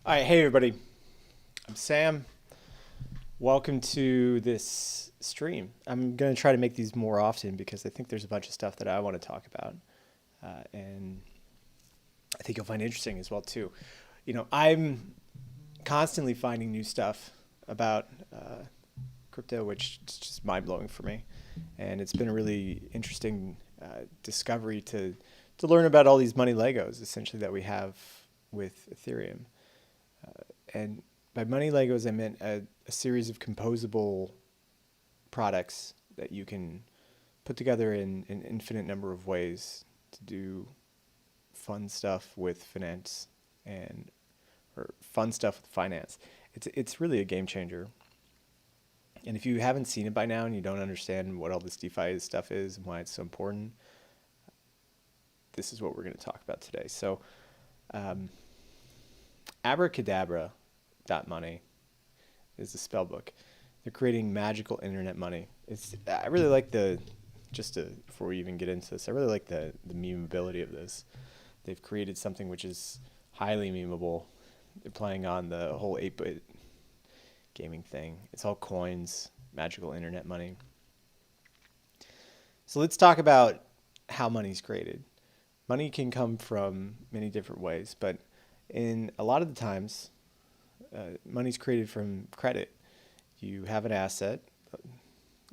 All right, hey everybody. I'm Sam. Welcome to this stream. I'm going to try to make these more often because I think there's a bunch of stuff that I want to talk about, and I think you'll find interesting as well too. I'm constantly finding new stuff about crypto, which is just mind blowing for me, and it's been a really interesting discovery to learn about all these money Legos essentially that we have with Ethereum. And by money Legos, I meant a series of composable products that you can put together in an infinite number of ways to do fun stuff with finance and or fun stuff with finance. It's really a game changer. And if you haven't seen it by now and you don't understand what all this DeFi stuff is and why it's so important, this is what we're going to talk about today. So, Abracadabra.Money is the spell book. They're creating magical internet money. I really like before we even get into this, I really like the memeability of this. They've created something which is highly memeable. They're playing on the whole 8-bit gaming thing. It's all coins, magical internet money. So let's talk about how money's created. Money can come from many different ways, but in a lot of the times, money's created from credit. You have an asset,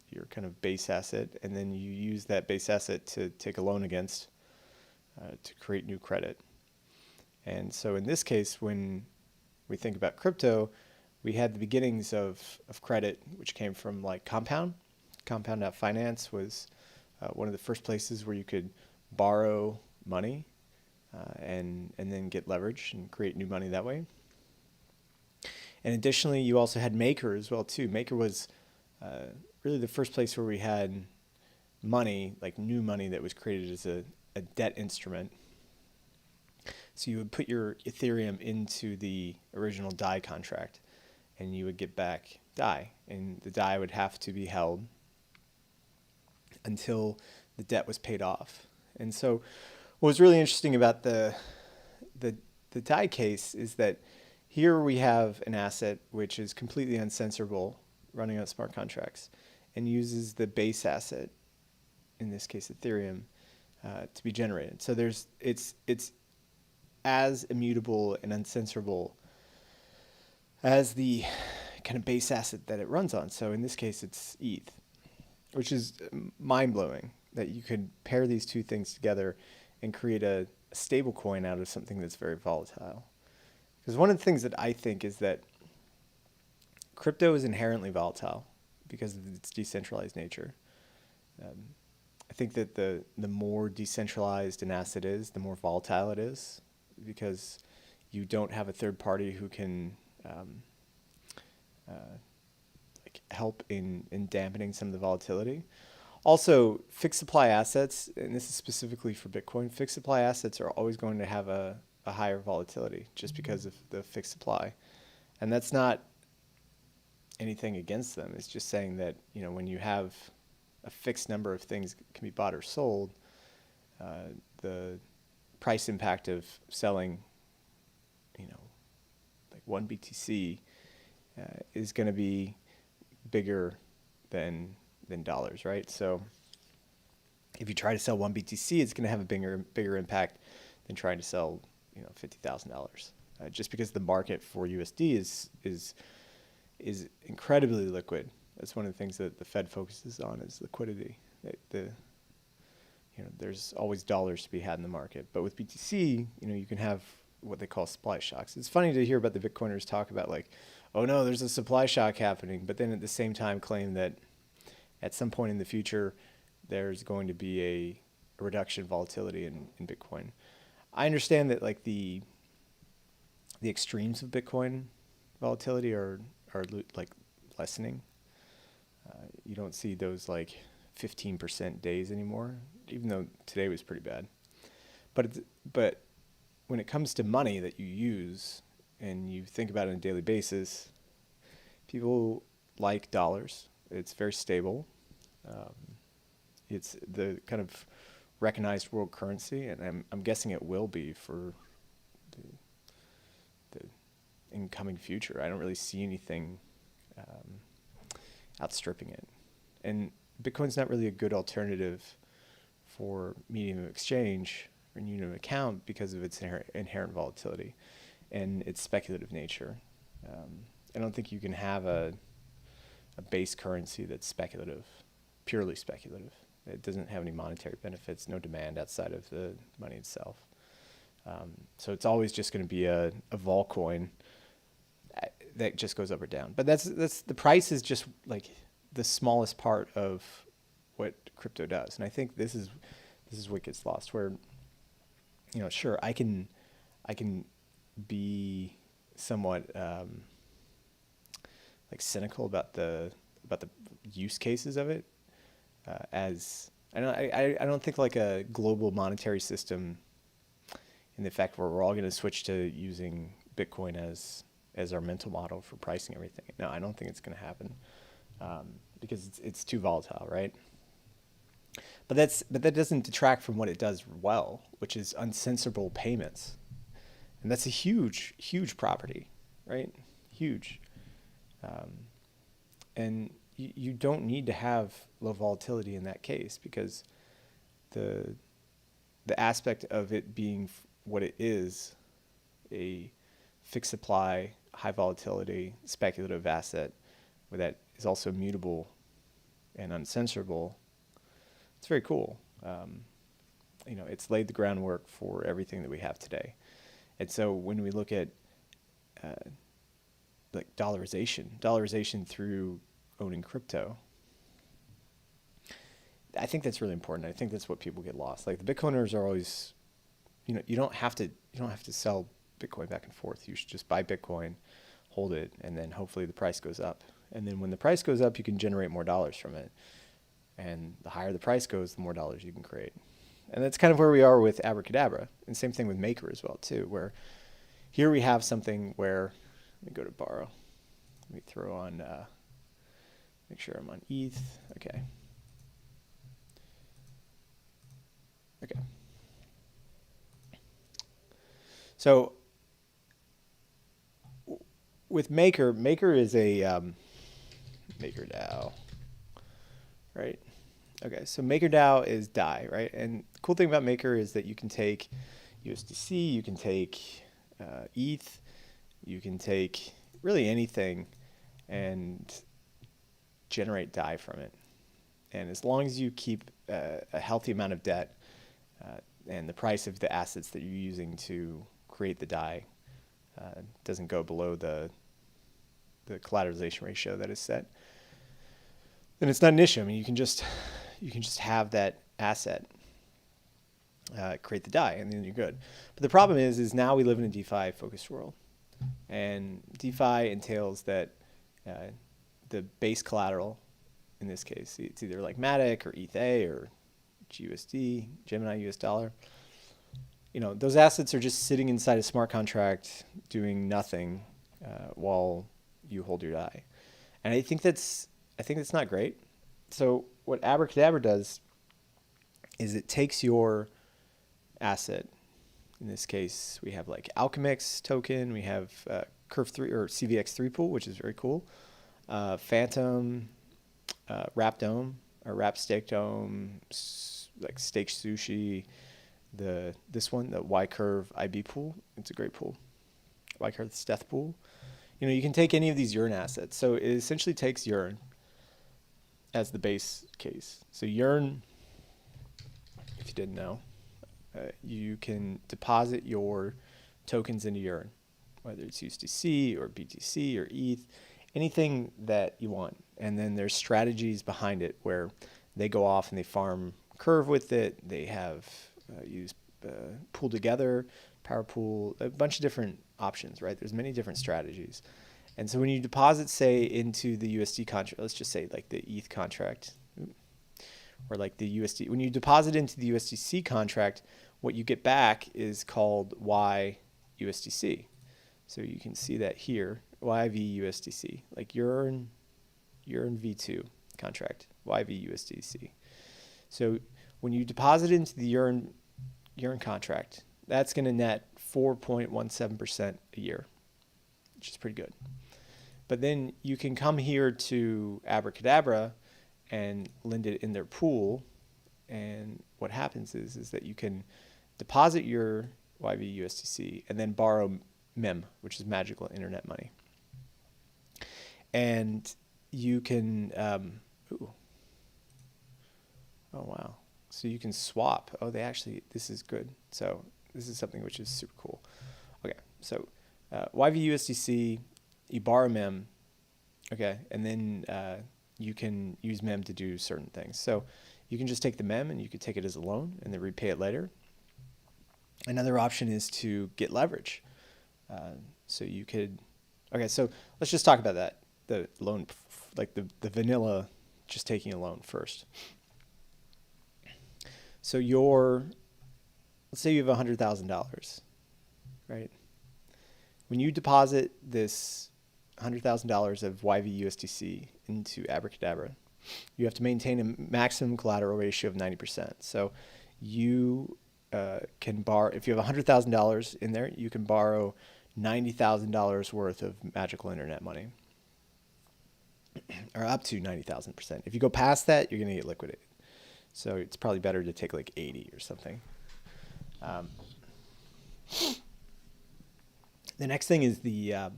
your kind of base asset, and then you use that base asset to take a loan against to create new credit. And so in this case, when we think about crypto, we had the beginnings of credit, which came from like Compound. Compound.Finance was one of the first places where you could borrow money and then get leverage and create new money that way. And additionally, you also had Maker as well too. Maker was really the first place where we had money, like new money that was created as a debt instrument. So you would put your Ethereum into the original DAI contract and you would get back DAI. And the DAI would have to be held until the debt was paid off. And so what was really interesting about the DAI case is that here we have an asset which is completely uncensorable running on smart contracts and uses the base asset, in this case Ethereum, to be generated. So it's as immutable and uncensorable as the kind of base asset that it runs on. So in this case it's ETH, which is mind-blowing that you could pair these two things together and create a stable coin out of something that's very volatile. Because one of the things that I think is that crypto is inherently volatile because of its decentralized nature. I think that the more decentralized an asset is, the more volatile it is, because you don't have a third party who can help in dampening some of the volatility. Also, fixed supply assets, and this is specifically for Bitcoin, fixed supply assets are always going to have a higher volatility just because of the fixed supply. And that's not anything against them. It's just saying that, when you have a fixed number of things that can be bought or sold, the price impact of selling, like one BTC is going to be bigger than dollars, right? So if you try to sell one BTC, it's going to have a bigger impact than trying to sell, $50,000. Just because the market for USD is incredibly liquid. That's one of the things that the Fed focuses on is liquidity. There's always dollars to be had in the market, but with BTC, you can have what they call supply shocks. It's funny to hear about the Bitcoiners talk about like, oh no, there's a supply shock happening, but then at the same time claim that at some point in the future, there's going to be a reduction in volatility in Bitcoin. I understand that like the extremes of Bitcoin volatility are like lessening. You don't see those like 15% days anymore, even though today was pretty bad. But when it comes to money that you use and you think about it on a daily basis, people like dollars. It's very stable. It's the kind of recognized world currency, and I'm guessing it will be for the in coming future. I don't really see anything outstripping it. And Bitcoin's not really a good alternative for medium of exchange or unit of account because of its inherent volatility and its speculative nature. I don't think you can have a base currency that's speculative, purely speculative. It doesn't have any monetary benefits, no demand outside of the money itself. So it's always just going to be a vol coin that just goes up or down. But that's the price is just like the smallest part of what crypto does. And I think this is what gets lost, where, you know, sure, I can be somewhat like cynical about the use cases of it, as I don't think like a global monetary system in the fact where we're all going to switch to using Bitcoin as our mental model for pricing everything. No, I don't think it's going to happen, because it's too volatile, right? But that doesn't detract from what it does well, which is uncensorable payments, and that's a huge property, right? Huge, and you don't need to have low volatility in that case, because the aspect of it being what it is, a fixed supply, high volatility, speculative asset that is also mutable and uncensorable, it's very cool. You know, it's laid the groundwork for everything that we have today. And so when we look at like dollarization through owning crypto, I think that's really important. I think that's what people get lost. Like the Bitcoiners are always, you know, you don't have to sell Bitcoin back and forth. You should just buy Bitcoin, hold it, and then hopefully the price goes up. And then when the price goes up, you can generate more dollars from it. And the higher the price goes, the more dollars you can create. And that's kind of where we are with Abracadabra. And same thing with Maker as well too, where here we have something where, let me go to borrow. Let me throw on, make sure I'm on ETH. Okay. So with Maker is a MakerDAO, right? Okay, so MakerDAO is DAI, right? And the cool thing about Maker is that you can take USDC, you can take ETH, you can take really anything and generate DAI from it. And as long as you keep a healthy amount of debt and the price of the assets that you're using to create the DAI doesn't go below the collateralization ratio that is set, then it's not an issue. I mean, you can just have that asset create the DAI, and then you're good. But the problem is now we live in a DeFi focused world, and DeFi entails that the base collateral, in this case, it's either like Matic or ETH or GUSD, Gemini US dollar. You know, those assets are just sitting inside a smart contract doing nothing while you hold your DAI. And I think that's not great. So what Abracadabra does is it takes your asset. In this case, we have like Alchemix token, we have Curve 3 or CVX3 pool, which is very cool. Phantom, Wrap Dome or Wrap Steak Dome, like Steak Sushi. This one, the Y Curve IB pool, it's a great pool. Y Curve Steth pool. You know, you can take any of these Yearn assets. So it essentially takes Yearn as the base case. So Yearn, if you didn't know, you can deposit your tokens into Yearn, whether it's USDC or BTC or ETH, anything that you want. And then there's strategies behind it where they go off and they farm Curve with it. They have use pool together, power pool, a bunch of different options, right? There's many different strategies. And so when you deposit, say, into the USD contract, let's just say like the ETH contract, or like the USD, when you deposit into the USDC contract, what you get back is called YUSDC. So you can see that here, YVUSDC, like Yearn V2 contract, YVUSDC. So when you deposit into the Yearn contract, that's going to net 4.17% a year. which is pretty good. But then you can come here to Abracadabra and lend it in their pool. And what happens is that you can deposit your YVUSDC and then borrow MEM, which is magical internet money. And you can, ooh. Oh, wow. So you can swap. Oh, this is good. So this is something which is super cool. Okay, so YVUSDC, you borrow MEM, okay, and then you can use MEM to do certain things. So you can just take the MEM and you could take it as a loan and then repay it later. Another option is to get leverage. So you could, okay, so let's just talk about that. The loan, like the vanilla, just taking a loan first. So let's say you have $100,000, right? When you deposit this $100,000 of YVUSDC into Abracadabra, you have to maintain a maximum collateral ratio of 90%. So you can borrow, if you have $100,000 in there, you can borrow $90,000 worth of magical internet money, or up to 90,000%. If you go past that, you're going to get liquidated. So it's probably better to take like 80 or something. The next thing is the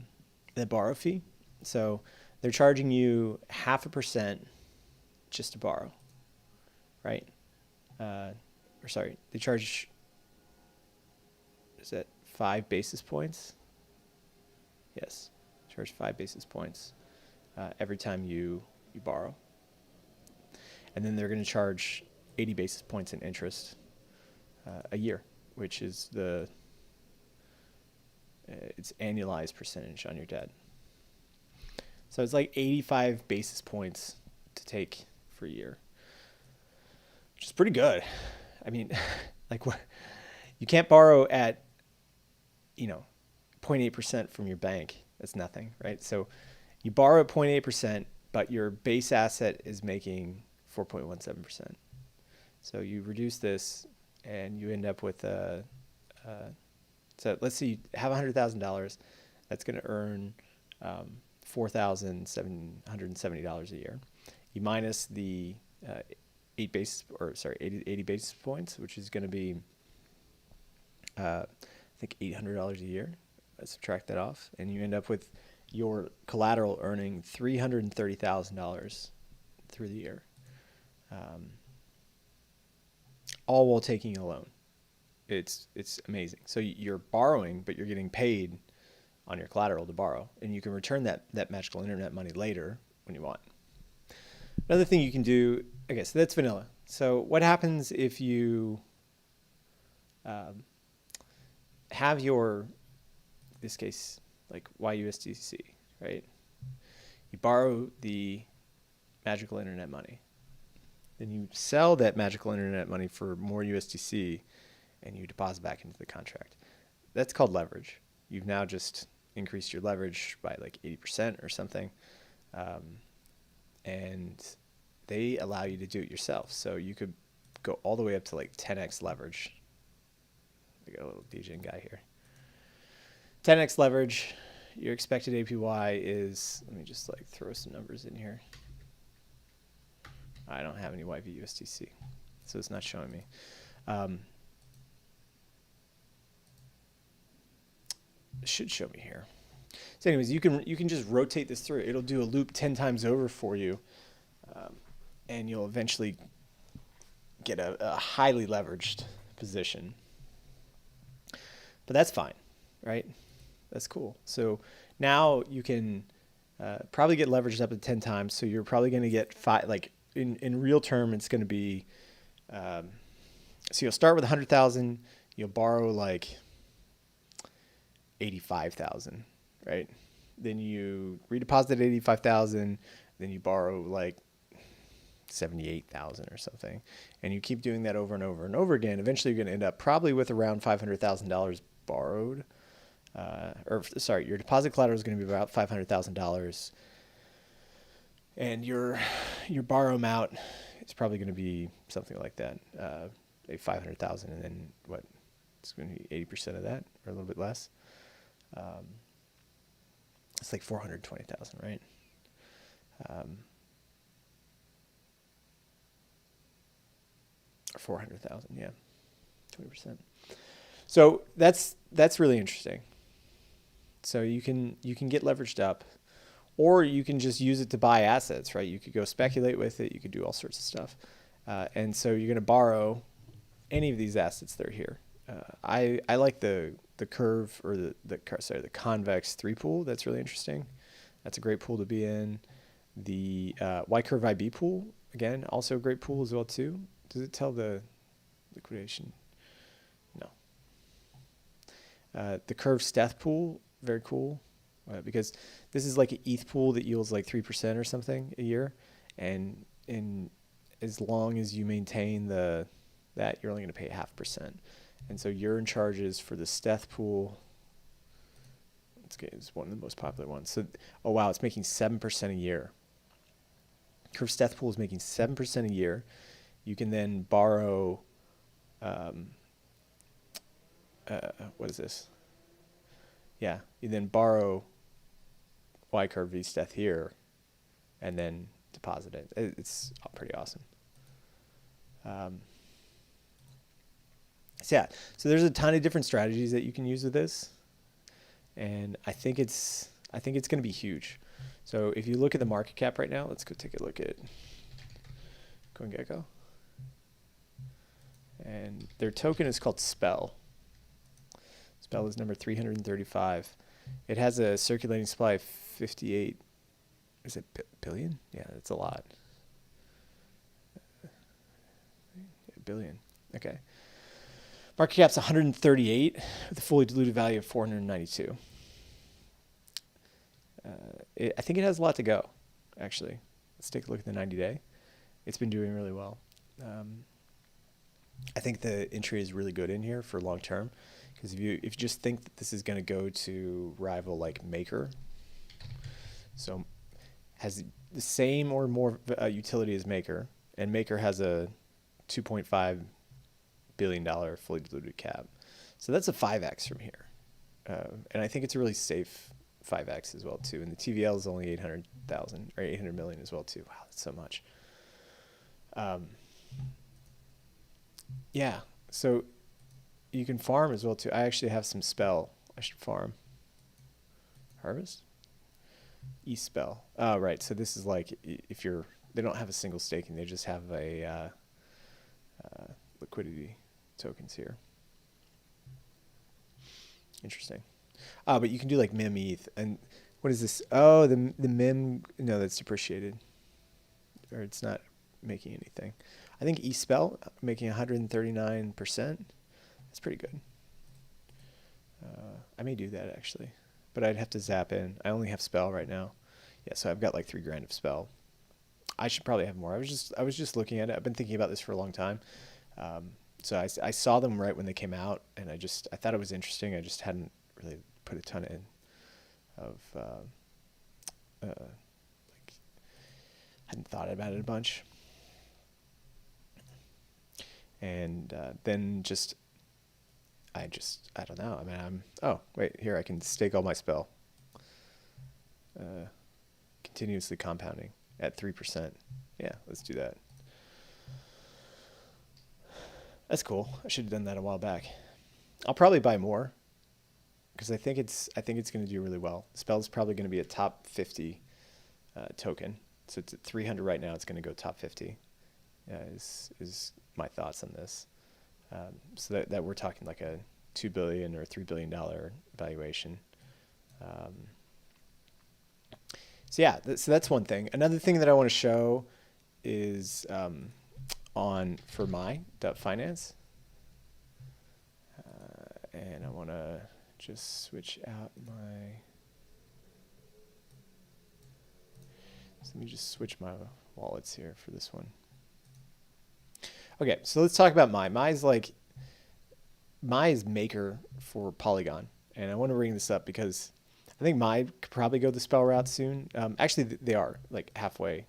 borrow fee. So they're charging you 0.5% just to borrow, right? They charge, is that 5 basis points? Yes, charge 5 basis points every time you borrow. And then they're going to charge 80 basis points in interest a year, which is it's annualized percentage on your debt. So it's like 85 basis points to take for a year, which is pretty good. I mean, like you can't borrow at, 0.8% from your bank. That's nothing, right? So you borrow at 0.8%, but your base asset is making 4.17%. So you reduce this and you end up with so let's say you have $100,000, that's going to earn $4,770 a year. You minus the 80 basis points, which is going to be I think $800 a year. Subtract that off, and you end up with your collateral earning $330,000 through the year, all while taking a loan. It's amazing. So you're borrowing, but you're getting paid on your collateral to borrow, and you can return that magical internet money later when you want. Another thing you can do, okay, so that's vanilla. So what happens if you have your, in this case, like YUSDC, right? You borrow the magical internet money. Then you sell that magical internet money for more USDC and you deposit back into the contract. That's called leverage. You've now just increased your leverage by like 80% or something. And they allow you to do it yourself. So you could go all the way up to like 10x leverage. We got a little DJing guy here. 10x leverage. Your expected APY is, let me just like throw some numbers in here. I don't have any YVUSDC, so it's not showing me. It should show me here. So anyways, you can just rotate this through. It'll do a loop 10 times over for you, and you'll eventually get a highly leveraged position. But that's fine, right? That's cool. So now you can probably get leveraged up to 10 times. So you're probably going to get five, like in real term, it's going to be, so you'll start with 100,000, you'll borrow like 85,000, right? Then you redeposit 85,000, then you borrow like 78,000 or something. And you keep doing that over and over and over again. Eventually you're going to end up probably with around $500,000 borrowed. Your deposit collateral is going to be about $500,000. And your borrow amount is probably going to be something like that, maybe 500,000, and then it's going to be 80% of that, or a little bit less. It's like 420,000, right? Or 400,000, yeah, 20%. So that's really interesting. So you can get leveraged up, or you can just use it to buy assets, right? You could go speculate with it. You could do all sorts of stuff. And so you're going to borrow any of these assets that are here. I like the curve, or the convex 3 pool. That's really interesting. That's a great pool to be in. The Y curve IB pool, again, also a great pool as well too. Does it tell the liquidation? No. The curve Steth pool, very cool, because this is like an ETH pool that yields like 3% or something a year, and as long as you maintain that, you're only going to pay 0.5%, and so urine charges for the Steth pool. It's one of the most popular ones. So, oh wow, it's making 7% a year. Curve Steth pool is making 7% a year. You can then borrow. What is this? Yeah, you then borrow Y curve V Steth here, and then deposit it. It's pretty awesome. So yeah, so there's a ton of different strategies that you can use with this, and I think it's going to be huge. So if you look at the market cap right now, let's go take a look at CoinGecko, and their token is called Spell. Spell is number 335. It has a circulating supply of 58. Is it billion? Yeah, that's a lot. Billion. Okay. Market cap's 138 with a fully diluted value of 492. I think it has a lot to go, actually. Let's take a look at the 90-day. It's been doing really well. I think the entry is really good in here for long term, because if you just think that this is going to go to rival like Maker, so has the same or more utility as Maker, and Maker has a $2.5 billion fully diluted cap, so that's a 5x from here, and I think it's a really safe 5x as well too. And the TVL is only 800,000 or 800 million as well too. Wow, that's so much. Yeah, so you can farm as well too. I actually have some Spell. I should farm. Harvest? E-Spell. Oh, right. So this is like if they don't have a single staking, they just have a liquidity tokens here. Interesting. But you can do like MIM ETH. And what is this? Oh, the MIM. No, that's depreciated, or it's not making anything. I think E-Spell making 139%. That's pretty good. I may do that actually, but I'd have to zap in. I only have Spell right now. Yeah, so I've got like $3,000 of Spell. I should probably have more. I was just looking at it. I've been thinking about this for a long time. So I saw them right when they came out, and I thought it was interesting. I just hadn't really put a ton in of like hadn't thought about it a bunch. And then I don't know. I mean, oh wait, here I can stake all my Spell. Continuously compounding at 3%. Yeah, let's do that. That's cool. I should have done that a while back. I'll probably buy more, because I think it's going to do really well. Spell is probably going to be a top 50 token. So it's at 300 right now. It's going to go top 50. Is my thoughts on this. So that we're talking like a $2 billion or $3 billion valuation. So yeah, so that's one thing. Another thing that I want to show is for Mai.finance. And I want to just switch out so let me just switch my wallets here for this one. Okay, so let's talk about Mai. Mai is Maker for Polygon. And I want to bring this up because I think Mai could probably go the Spell route soon. Actually, they are like halfway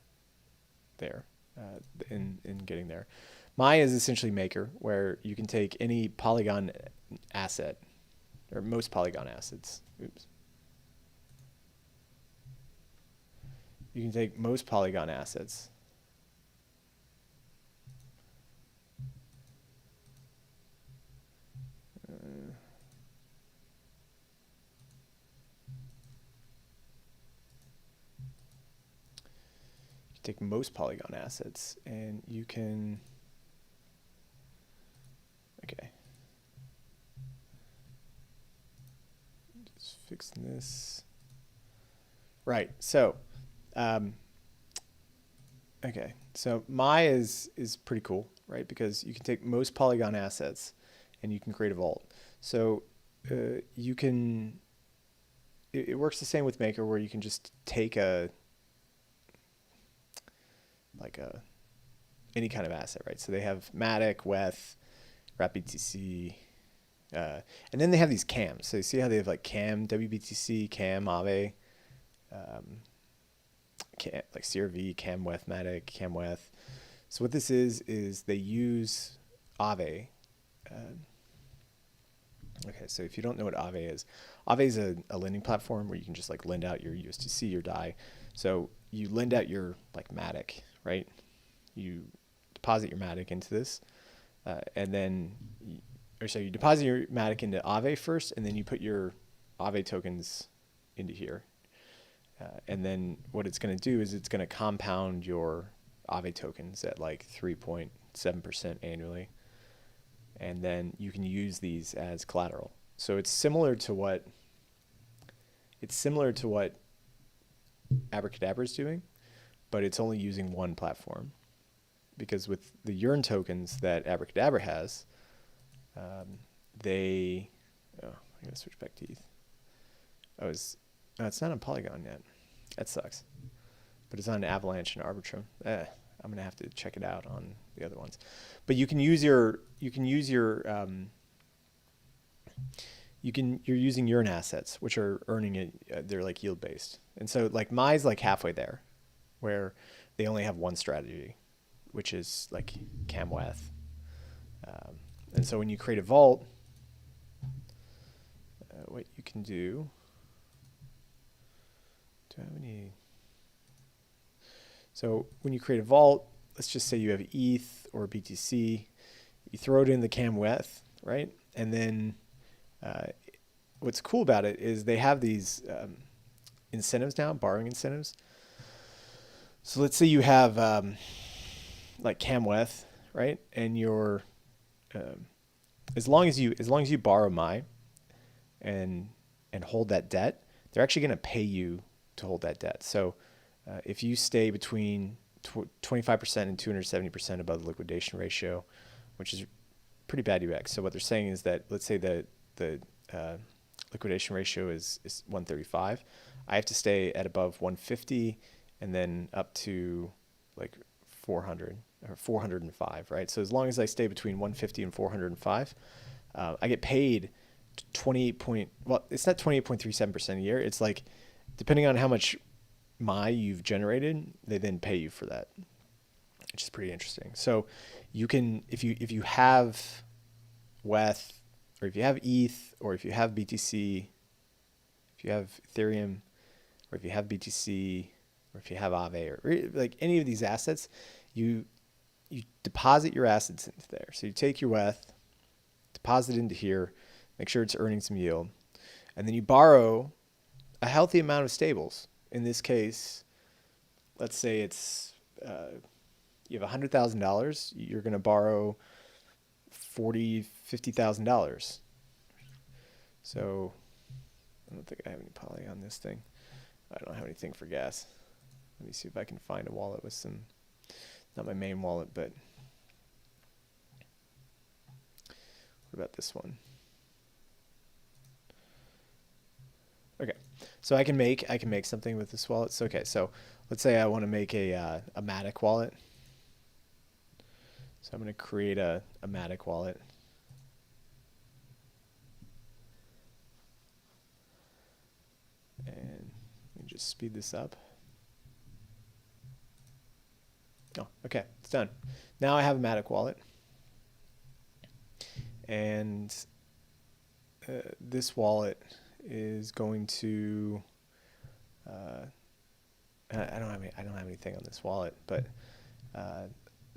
there in getting there. Mai is essentially Maker, where you can take any Polygon asset, or most Polygon assets. Oops. you can take most Polygon assets. Take most Polygon assets and you can, okay, just fixing this. Right, so, okay, so Mai is pretty cool, right? Because you can take most Polygon assets and you can create a vault. So you can, it works the same with Maker where you can just take any kind of asset, right? So they have Matic, WETH, WrapBTC, and then they have these CAMs. So you see how they have like CAM, WBTC, CAM, Aave, like CRV, CAM, WETH, Matic, CAM, WETH. So what this is they use Aave. Okay, so if you don't know what Aave is a lending platform where you can just like lend out your USDC, your DAI. So you lend out your like Matic, right? You deposit your Matic into this, and then, you deposit your Matic into Aave first, and then you put your Aave tokens into here. And then what it's going to do is it's going to compound your Aave tokens at like 3.7% annually. And then you can use these as collateral. So it's similar to what Abracadabra is doing, but it's only using one platform. Because with the Yearn tokens that Abracadabra has, I gotta switch back to ETH. It's not on Polygon yet. That sucks. But it's on Avalanche and Arbitrum. I'm gonna have to check it out on the other ones. But you're using Yearn assets, which are earning it. They're like yield based, and so like Mai's like halfway there, where they only have one strategy, which is like CAMWETH. And so when you create a vault, what you can do I have any? So when you create a vault, let's just say you have ETH or BTC, you throw it in the CAMWETH, right? And then what's cool about it is they have these incentives now, borrowing incentives. So let's say you have like CAMWETH, right? And you're as long as you borrow Mai and hold that debt, they're actually going to pay you to hold that debt. So if you stay between 25% and 270% above the liquidation ratio, which is pretty bad UX. So what they're saying is that, let's say the liquidation ratio is 135. I have to stay at above 150 and then up to like 400 or 405, right? So as long as I stay between 150 and 405, I get paid it's not 28.37% a year. It's like, depending on how much Mai you've generated, they then pay you for that, which is pretty interesting. So you can, if you have WETH, or if you have ETH, or if you have BTC, if you have Ethereum, or if you have BTC, or if you have Aave, or like any of these assets, you deposit your assets into there. So you take your WETH, deposit into here, make sure it's earning some yield, and then you borrow a healthy amount of stables. In this case, let's say it's you have $100,000, you're going to borrow $50,000. So I don't think I have any poly on this thing. I don't have anything for gas. Let me see if I can find a wallet with some, not my main wallet, but what about this one? Okay, so I can make something with this wallet. So, okay, so let's say I want to make a Matic wallet. So I'm going to create a Matic wallet. And let me just speed this up. Oh, okay, it's done. Now I have a Matic wallet. And this wallet is going to I don't have anything on this wallet, but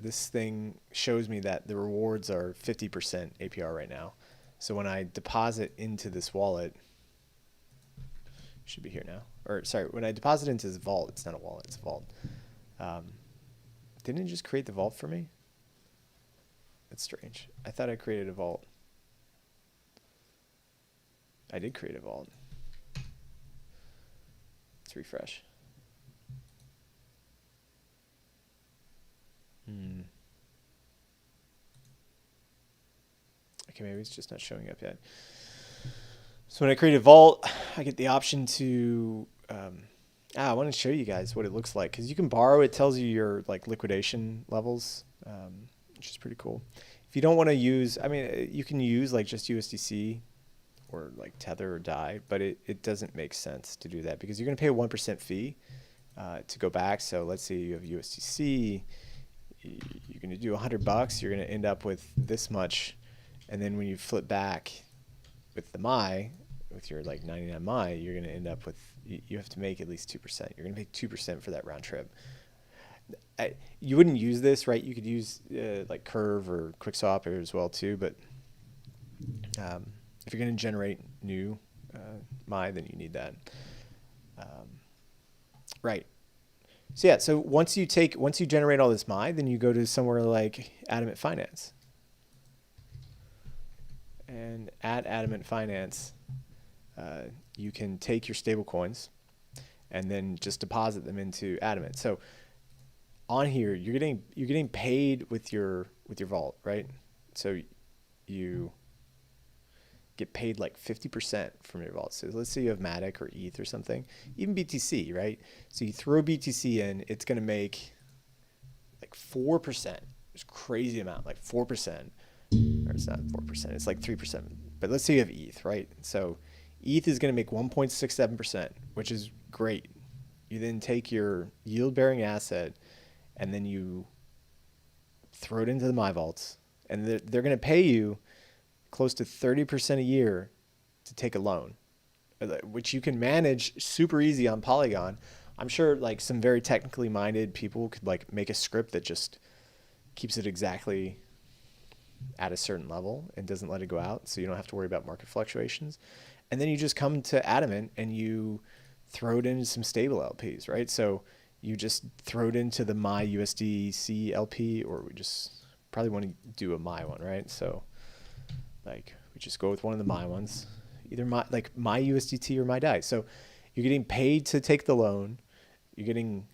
this thing shows me that the rewards are 50% APR right now. So when I deposit into this wallet, should be here now. Or sorry, when I deposit into this vault, it's not a wallet, it's a vault. Didn't it just create the vault for me? That's strange. I thought I created a vault. I did create a vault. Let's refresh. Okay, maybe it's just not showing up yet. So when I create a vault, I get the option to, I want to show you guys what it looks like, because you can borrow. It tells you your like liquidation levels, which is pretty cool. If you don't want to use, I mean, you can use like just USDC or like Tether or DAI, but it doesn't make sense to do that because you're going to pay a 1% fee to go back. So let's say you have USDC, you're going to do $100, you're going to end up with this much. And then when you flip back with the Mai, with your like 99 Mai, you're going to end up with, you have to make at least 2%. You're going to make 2% for that round trip. You wouldn't use this, right? You could use like Curve or QuickSwap as well too, but if you're going to generate new Mai, then you need that. Right. So yeah, so once you generate all this Mai, then you go to somewhere like Adamant.Finance. And at Adamant.Finance, you can take your stable coins and then just deposit them into Adamant. So on here, you're getting paid with your vault, right? So you get paid like 50% from your vault. So let's say you have Matic or ETH or something, even BTC, right? So you throw BTC in, it's going to make like 4%. It's a crazy amount, like 4%. Or it's not 4%, it's like 3%. But let's say you have ETH, right? So ETH is going to make 1.67%, which is great. You then take your yield-bearing asset and then you throw it into the Mai vaults, and they're going to pay you close to 30% a year to take a loan, which you can manage super easy on Polygon. I'm sure like some very technically minded people could like make a script that just keeps it exactly at a certain level and doesn't let it go out, so you don't have to worry about market fluctuations. And then you just come to Adamant and you throw it into some stable LPs, right? So you just throw it into the Mai USDC LP, or we just probably want to do a Mai one, right? So like we just go with one of the Mai ones, either Mai USDT or Mai DAI. So you're getting paid to take the loan. You can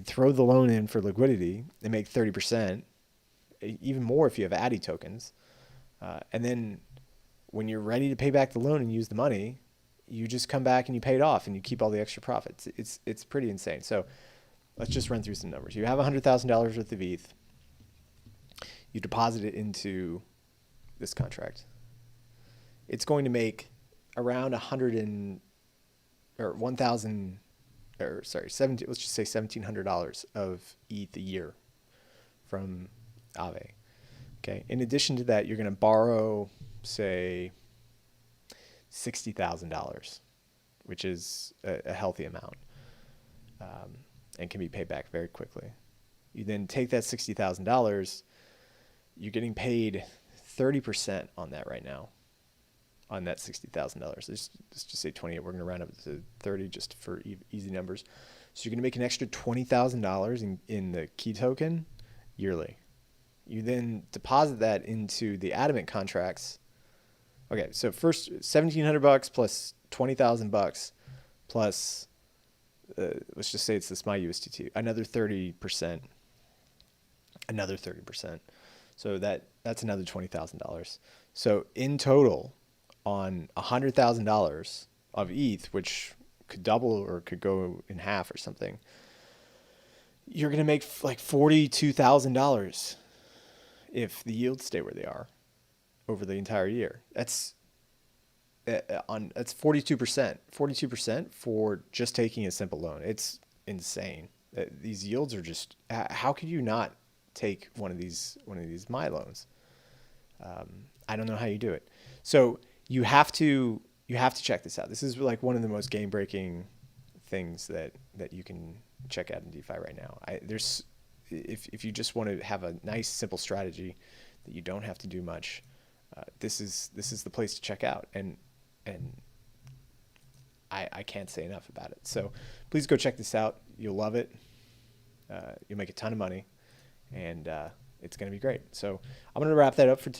throw the loan in for liquidity and make 30%. Even more if you have Addy tokens. And then when you're ready to pay back the loan and use the money, you just come back and you pay it off and you keep all the extra profits. It's pretty insane. So let's just run through some numbers. You have $100,000 worth of ETH. You deposit it into this contract. It's going to make around $1,700 of ETH a year from Aave. Okay. In addition to that, you're going to borrow, say, $60,000, which is a healthy amount, and can be paid back very quickly. You then take that $60,000. You're getting paid 30% on that right now, on that $60,000. Let's just say 28. We're going to round up to 30 just for easy numbers. So you're going to make an extra $20,000 in the key token yearly. You then deposit that into the Adamant contracts. Okay, so first $1,700 plus $20,000 plus let's just say it's this Mai USDT, another 30%, another 30%. So that's another $20,000. So in total, on $100,000 of ETH, which could double or could go in half or something, you're going to make like $42,000 if the yields stay where they are over the entire year. That's 42% for just taking a simple loan. It's insane. These yields are just, how could you not take one of these Mai loans? I don't know how you do it. So you have to check this out. This is like one of the most game breaking things that you can check out in DeFi right now. If you just want to have a nice, simple strategy that you don't have to do much, this is the place to check out. And I can't say enough about it. So please go check this out. You'll love it. You'll make a ton of money, and it's going to be great. So I'm going to wrap that up for today.